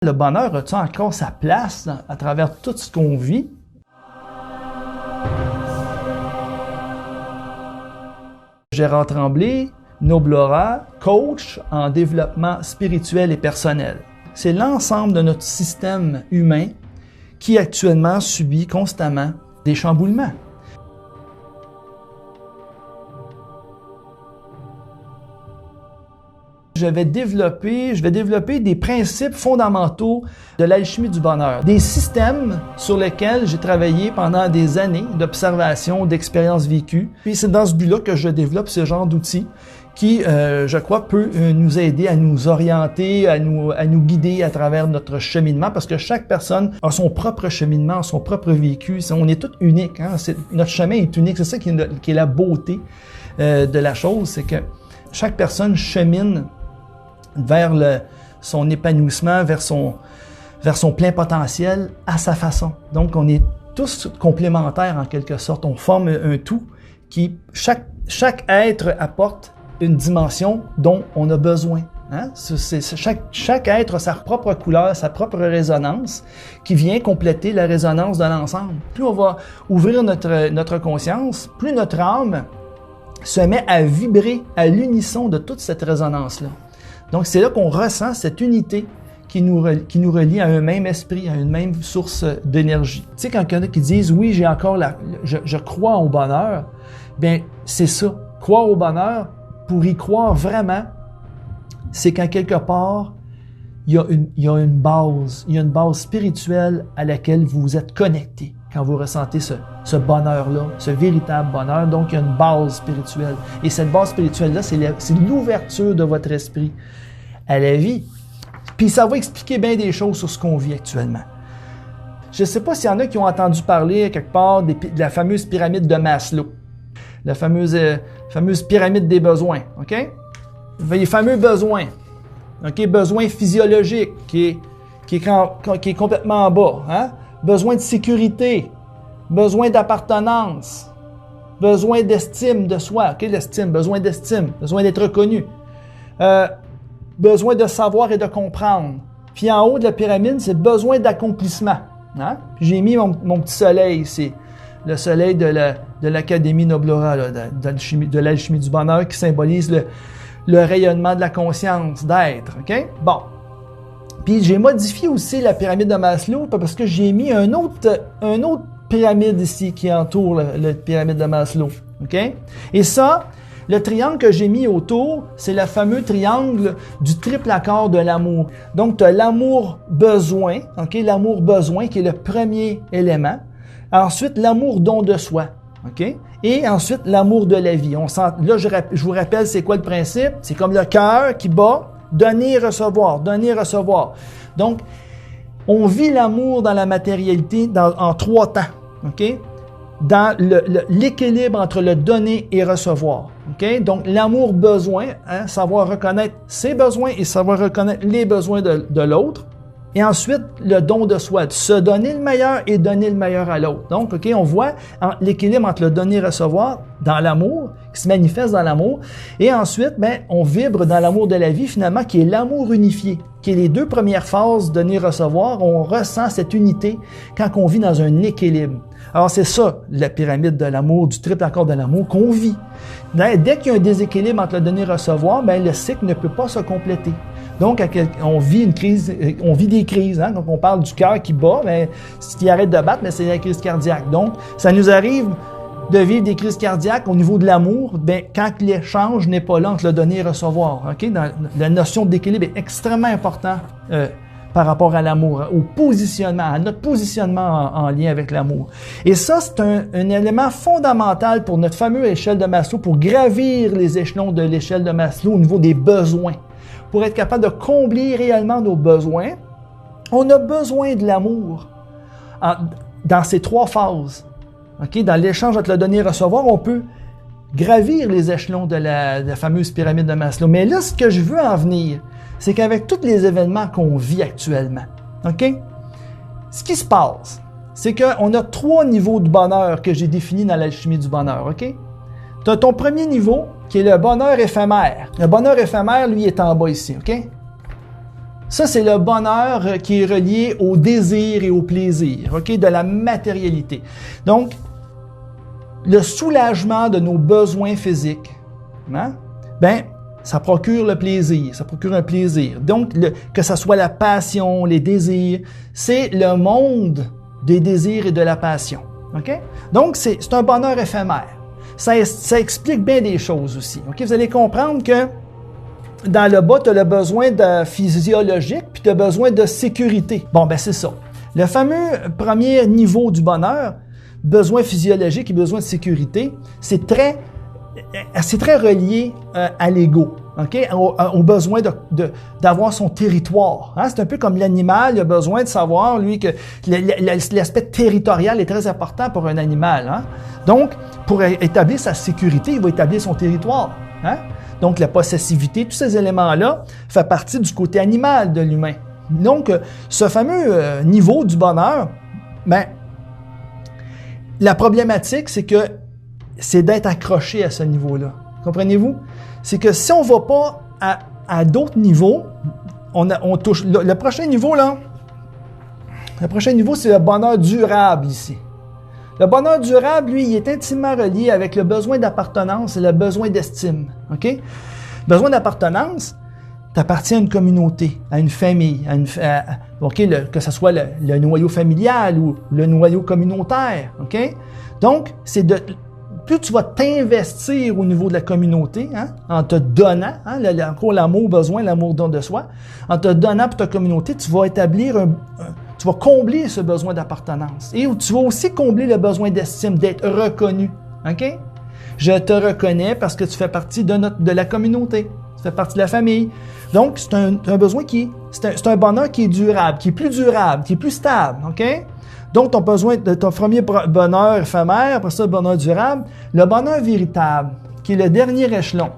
Le bonheur a-t-il encore sa place à travers tout ce qu'on vit? Gérard Tremblay, Noblera, coach en développement spirituel et personnel. C'est l'ensemble de notre système humain qui actuellement subit constamment des chamboulements. Je vais développer des principes fondamentaux de l'alchimie du bonheur. Des systèmes sur lesquels j'ai travaillé pendant des années d'observation, d'expériences vécues. Puis c'est dans ce but-là que je développe ce genre d'outils qui, je crois, peut nous aider à nous orienter, à nous guider à travers notre cheminement, parce que chaque personne a son propre cheminement, son propre vécu. On est tous uniques. Hein? Notre chemin est unique. C'est ça qui est la beauté de la chose, c'est que chaque personne chemine vers son épanouissement, vers son plein potentiel à sa façon. Donc, on est tous complémentaires en quelque sorte. On forme un tout qui, chaque être apporte une dimension dont on a besoin. Hein? Chaque être a sa propre couleur, sa propre résonance qui vient compléter la résonance de l'ensemble. Plus on va ouvrir notre conscience, plus notre âme se met à vibrer à l'unisson de toute cette résonance-là. Donc, c'est là qu'on ressent cette unité qui nous relie à un même esprit, à une même source d'énergie. Tu sais, quand il y en a qui disent « Oui, j'ai encore je crois au bonheur », bien, c'est ça. Croire au bonheur, pour y croire vraiment, c'est qu'en quelque part, il y a une base spirituelle à laquelle vous êtes connecté quand vous ressentez ce bonheur-là, ce véritable bonheur. Donc, il y a une base spirituelle. Et cette base spirituelle-là, c'est l'ouverture de votre esprit à la vie. Puis ça va expliquer bien des choses sur ce qu'on vit actuellement. Je ne sais pas s'il y en a qui ont entendu parler quelque part de la fameuse pyramide de Maslow. La fameuse pyramide des besoins. OK? Les fameux besoins. OK? Besoin physiologique qui est complètement en bas. Hein? Besoin de sécurité, besoin d'appartenance, besoin d'estime de soi. OK, l'estime, besoin d'être reconnu, besoin de savoir et de comprendre. Puis en haut de la pyramide, c'est besoin d'accomplissement. Hein? J'ai mis mon petit soleil ici, le soleil de l'Académie Noblera, de l'alchimie du bonheur, qui symbolise le rayonnement de la conscience, d'être. OK? Bon. Puis j'ai modifié aussi la pyramide de Maslow parce que j'ai mis un autre pyramide ici qui entoure la pyramide de Maslow. OK? Et ça, le triangle que j'ai mis autour, c'est le fameux triangle du triple accord de l'amour. Donc, tu as l'amour-besoin, OK? L'amour-besoin qui est le premier élément. Ensuite, l'amour-don de soi. OK? Et ensuite, l'amour de la vie. Là, je vous rappelle, c'est quoi le principe? C'est comme le cœur qui bat. Donner, recevoir, donner, recevoir. Donc, on vit l'amour dans la matérialité en 3 temps, OK? Dans l'équilibre entre le donner et recevoir, OK? Donc, l'amour-besoin, hein, savoir reconnaître ses besoins et savoir reconnaître les besoins de l'autre. Et ensuite, le don de soi, de se donner le meilleur et donner le meilleur à l'autre. Donc, OK, on voit l'équilibre entre le donner et recevoir dans l'amour, qui se manifeste dans l'amour. Et ensuite, on vibre dans l'amour de la vie, finalement, qui est l'amour unifié, qui est les 2 premières phases, donner-recevoir. On ressent cette unité quand on vit dans un équilibre. Alors, c'est ça, la pyramide de l'amour, du triple accord de l'amour qu'on vit. Dès qu'il y a un déséquilibre entre le donner et recevoir, le cycle ne peut pas se compléter. Donc, on vit des crises. Hein? Donc, on parle du cœur qui bat, mais ce qui arrête de battre, c'est la crise cardiaque. Donc, ça nous arrive de vivre des crises cardiaques au niveau de l'amour, quand l'échange n'est pas là entre le donner et recevoir. Okay? La notion d'équilibre est extrêmement importante par rapport à l'amour, au positionnement, à notre positionnement en lien avec l'amour. Et ça, c'est un élément fondamental pour notre fameuse échelle de Maslow, pour gravir les échelons de l'échelle de Maslow au niveau des besoins. Pour être capable de combler réellement nos besoins, on a besoin de l'amour dans ces 3 phases. Okay? Dans l'échange entre le donner et recevoir, on peut gravir les échelons de la fameuse pyramide de Maslow. Mais là, ce que je veux en venir, c'est qu'avec tous les événements qu'on vit actuellement, okay? Ce qui se passe, c'est qu'on a 3 niveaux de bonheur que j'ai définis dans l'alchimie du bonheur. Okay? Tu as ton premier niveau, qui est le bonheur éphémère. Le bonheur éphémère, lui, est en bas ici. OK? Ça, c'est le bonheur qui est relié au désir et au plaisir, OK, de la matérialité. Donc, le soulagement de nos besoins physiques, hein, ben, ça procure le plaisir, ça procure un plaisir. Donc, que ce soit la passion, les désirs, c'est le monde des désirs et de la passion, OK? Donc, c'est un bonheur éphémère. Ça explique bien des choses aussi, OK? Vous allez comprendre que dans le bas, tu as le besoin de physiologique, puis tu as besoin de sécurité. Bon, ben c'est ça. Le fameux premier niveau du bonheur, besoin physiologique et besoin de sécurité, c'est très relié à l'ego, OK? Au besoin d'avoir son territoire. Hein? C'est un peu comme l'animal, il a besoin de savoir, lui, que l'aspect territorial est très important pour un animal. Hein? Donc, pour établir sa sécurité, il va établir son territoire. Hein? Donc, la possessivité, tous ces éléments-là font partie du côté animal de l'humain. Donc, ce fameux niveau du bonheur, ben, la problématique, c'est d'être accroché à ce niveau-là. Comprenez-vous? C'est que si on ne va pas à d'autres niveaux, on touche... Le prochain niveau, là, le prochain niveau, c'est le bonheur durable ici. Le bonheur durable, lui, il est intimement relié avec le besoin d'appartenance et le besoin d'estime. OK? Besoin d'appartenance, tu appartiens à une communauté, à une famille, que ce soit le noyau familial ou le noyau communautaire. OK? Donc, plus tu vas t'investir au niveau de la communauté, hein, en te donnant, hein, encore l'amour besoin, l'amour don de soi, en te donnant pour ta communauté, tu vas établir tu vas combler ce besoin d'appartenance. Et tu vas aussi combler le besoin d'estime, d'être reconnu. OK? Je te reconnais parce que tu fais partie de la communauté. Tu fais partie de la famille. Donc, c'est un besoin c'est un bonheur qui est durable, qui est plus durable, qui est plus stable. OK? Donc, ton besoin de ton premier bonheur éphémère, après ça, le bonheur durable. Le bonheur véritable, qui est le dernier échelon.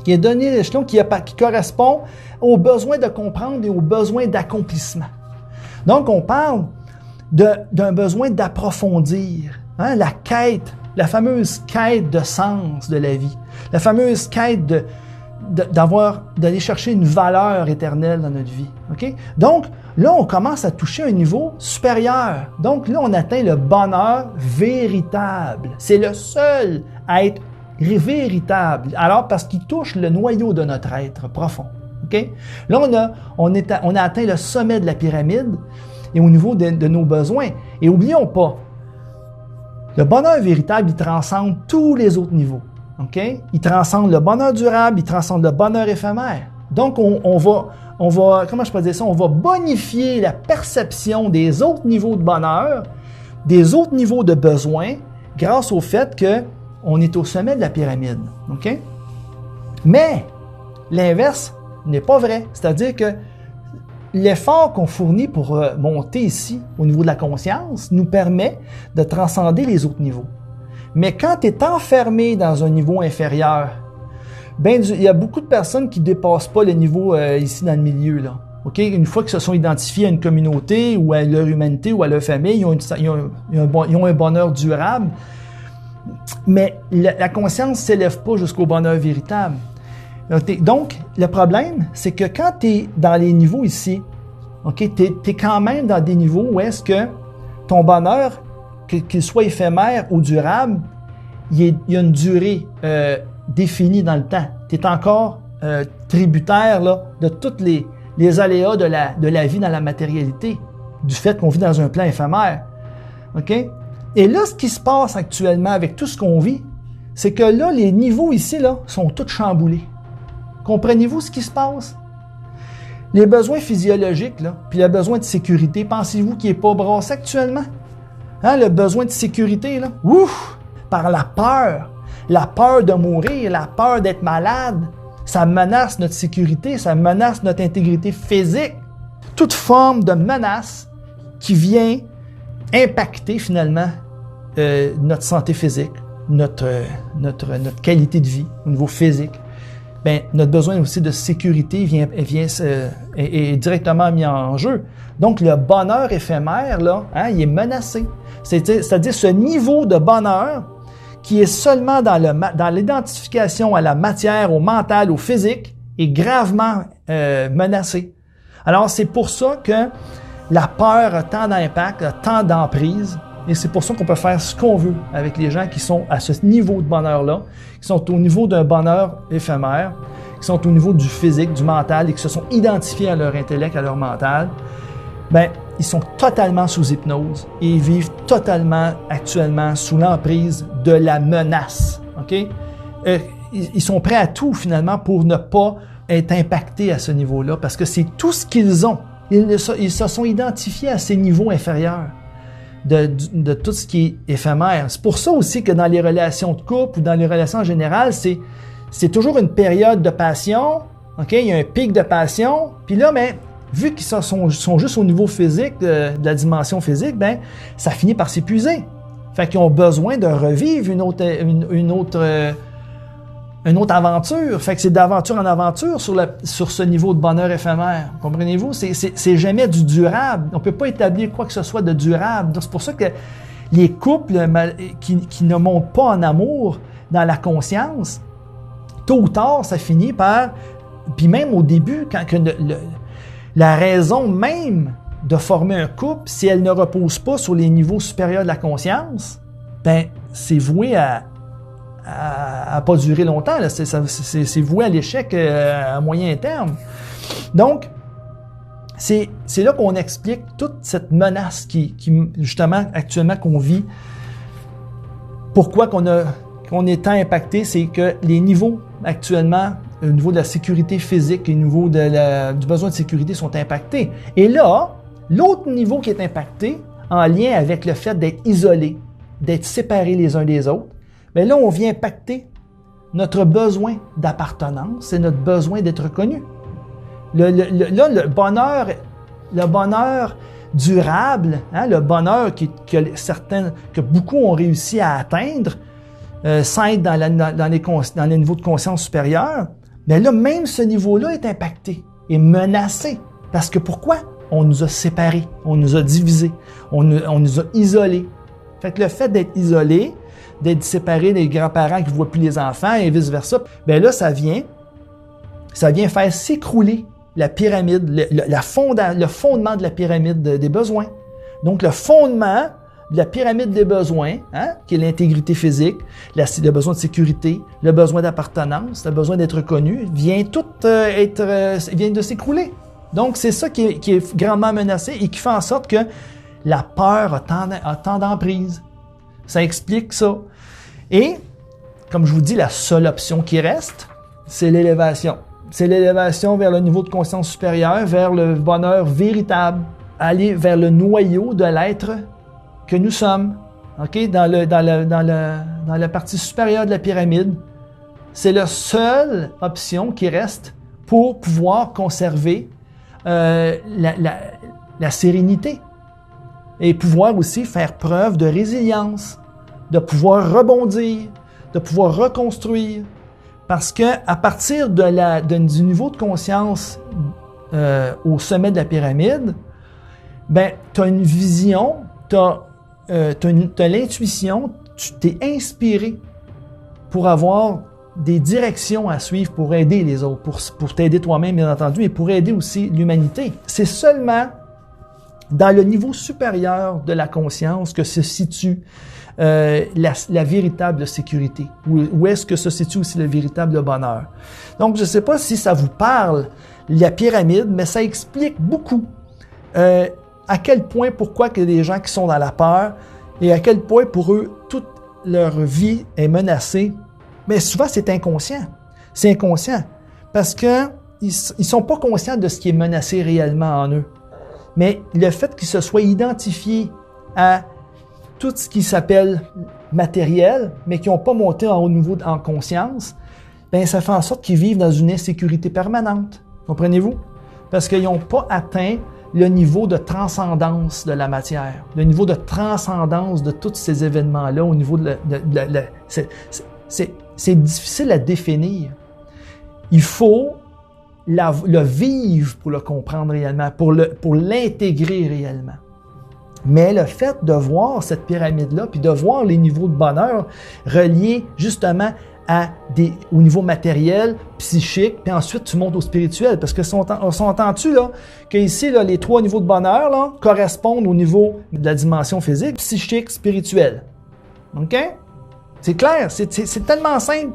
Qui est le dernier échelon qui correspond aux besoins de comprendre et aux besoins d'accomplissement. Donc, on parle d'un besoin d'approfondir, hein, la quête, la fameuse quête de sens de la vie, la fameuse quête d'aller chercher une valeur éternelle dans notre vie. OK? Donc, là, on commence à toucher un niveau supérieur. Donc, là, on atteint le bonheur véritable. C'est le seul à être véritable. Alors, parce qu'il touche le noyau de notre être profond. Okay? Là, on a atteint le sommet de la pyramide et au niveau de nos besoins. Et n'oublions pas, le bonheur véritable, il transcende tous les autres niveaux. Okay? Il transcende le bonheur durable, il transcende le bonheur éphémère. Donc, on va, comment je peux dire ça, on va bonifier la perception des autres niveaux de bonheur, des autres niveaux de besoins, grâce au fait qu'on est au sommet de la pyramide. Okay? Mais, l'inverse n'est pas vrai. C'est-à-dire que l'effort qu'on fournit pour monter ici, au niveau de la conscience, nous permet de transcender les autres niveaux. Mais quand tu es enfermé dans un niveau inférieur, il y a beaucoup de personnes qui ne dépassent pas le niveau ici dans le milieu. Là. Okay? Une fois qu'ils se sont identifiés à une communauté ou à leur humanité ou à leur famille, ils ont un bonheur durable. Mais la conscience ne s'élève pas jusqu'au bonheur véritable. Donc, le problème, c'est que quand tu es dans les niveaux ici, okay, tu es quand même dans des niveaux où est-ce que ton bonheur, qu'il soit éphémère ou durable, il y a une durée définie dans le temps. Tu es encore tributaire là, de tous les aléas de la vie dans la matérialité, du fait qu'on vit dans un plan éphémère. Okay? Et là, ce qui se passe actuellement avec tout ce qu'on vit, c'est que là, les niveaux ici là, sont tous chamboulés. Comprenez-vous ce qui se passe? Les besoins physiologiques, là, puis le besoin de sécurité, pensez-vous qu'il n'est pas brassé actuellement? Hein, le besoin de sécurité, là, ouf, par la peur de mourir, la peur d'être malade, ça menace notre sécurité, ça menace notre intégrité physique. Toute forme de menace qui vient impacter finalement notre santé physique, notre qualité de vie au niveau physique. Ben, notre besoin aussi de sécurité est directement mis en jeu. Donc, le bonheur éphémère, là, hein, il est menacé. C'est-à-dire ce niveau de bonheur qui est seulement dans l'identification à la matière, au mental, au physique, est gravement menacé. Alors, c'est pour ça que la peur a tant d'impact, a tant d'emprise, et c'est pour ça qu'on peut faire ce qu'on veut avec les gens qui sont à ce niveau de bonheur-là, qui sont au niveau d'un bonheur éphémère, qui sont au niveau du physique, du mental, et qui se sont identifiés à leur intellect, à leur mental. Bien, ils sont totalement sous hypnose et ils vivent totalement, actuellement, sous l'emprise de la menace. OK? Ils sont prêts à tout, finalement, pour ne pas être impactés à ce niveau-là, parce que c'est tout ce qu'ils ont. Ils se sont identifiés à ces niveaux inférieurs de tout ce qui est éphémère. C'est pour ça aussi que dans les relations de couple ou dans les relations en général, c'est toujours une période de passion. OK? Il y a un pic de passion. Puis là, mais vu qu'ils sont juste au niveau physique, de la dimension physique, ben ça finit par s'épuiser. Fait qu'ils ont besoin de revivre une autre aventure. Fait que c'est d'aventure en aventure sur ce niveau de bonheur éphémère. Comprenez-vous? C'est jamais du durable. On ne peut pas établir quoi que ce soit de durable. Donc, c'est pour ça que les couples qui ne montent pas en amour dans la conscience, tôt ou tard, ça finit par... Puis même au début, quand la raison même de former un couple, si elle ne repose pas sur les niveaux supérieurs de la conscience, ben c'est voué à pas durer longtemps. Là. C'est voué à l'échec à moyen terme. Donc, c'est là qu'on explique toute cette menace qui justement, actuellement, qu'on vit. Pourquoi qu'on est tant impacté, c'est que les niveaux, actuellement, au niveau de la sécurité physique et au niveau du besoin de sécurité sont impactés. Et là, l'autre niveau qui est impacté, en lien avec le fait d'être isolé, d'être séparés les uns des autres, bien là, on vient impacter notre besoin d'appartenance et notre besoin d'être reconnu. Là, le bonheur durable, hein, le bonheur que beaucoup ont réussi à atteindre, sans être dans les niveaux de conscience supérieurs, mais là, même ce niveau-là est impacté et menacé. Parce que pourquoi? On nous a séparés, on nous a divisés, on nous a isolés. Fait que le fait d'être isolé, d'être séparé des grands-parents qui ne voient plus les enfants et vice-versa, bien là, ça vient faire s'écrouler la pyramide, le fondement de la pyramide des besoins. Donc, le fondement de la pyramide des besoins, hein, qui est l'intégrité physique, le besoin de sécurité, le besoin d'appartenance, le besoin d'être reconnu, vient de s'écrouler. Donc, c'est ça qui est grandement menacé et qui fait en sorte que la peur a tant d'emprise. Ça explique ça. Et, comme je vous dis, la seule option qui reste, c'est l'élévation. C'est l'élévation vers le niveau de conscience supérieur, vers le bonheur véritable, aller vers le noyau de l'être que nous sommes. Okay? Dans la partie supérieure de la pyramide, c'est la seule option qui reste pour pouvoir conserver la sérénité et pouvoir aussi faire preuve de résilience, de pouvoir rebondir, de pouvoir reconstruire. Parce que à partir du niveau de conscience au sommet de la pyramide, ben, tu as une vision, tu as l'intuition, tu t'es inspiré pour avoir des directions à suivre pour aider les autres, pour t'aider toi-même, bien entendu, et pour aider aussi l'humanité. C'est seulement dans le niveau supérieur de la conscience que se situe la véritable sécurité. Où est-ce que se situe aussi le véritable bonheur? Donc, je ne sais pas si ça vous parle, la pyramide, mais ça explique beaucoup à quel point, pourquoi que des gens qui sont dans la peur et à quel point pour eux, toute leur vie est menacée. Mais souvent, c'est inconscient. C'est inconscient parce qu'ils ne sont pas conscients de ce qui est menacé réellement en eux. Mais le fait qu'ils se soient identifiés à tout ce qui s'appelle matériel, mais qui n'ont pas monté en haut niveau en conscience, bien, ça fait en sorte qu'ils vivent dans une insécurité permanente. Comprenez-vous? Parce qu'ils n'ont pas atteint le niveau de transcendance de la matière, le niveau de transcendance de tous ces événements-là au niveau c'est difficile à définir. Il faut le vivre pour le comprendre réellement, pour l'intégrer réellement. Mais le fait de voir cette pyramide-là, puis de voir les niveaux de bonheur reliés justement au niveau matériel, psychique, puis ensuite tu montes au spirituel. Parce que on s'entend-tu là, que ici, là, les 3 niveaux de bonheur là, correspondent au niveau de la dimension physique, psychique, spirituelle. OK? C'est clair, c'est tellement simple.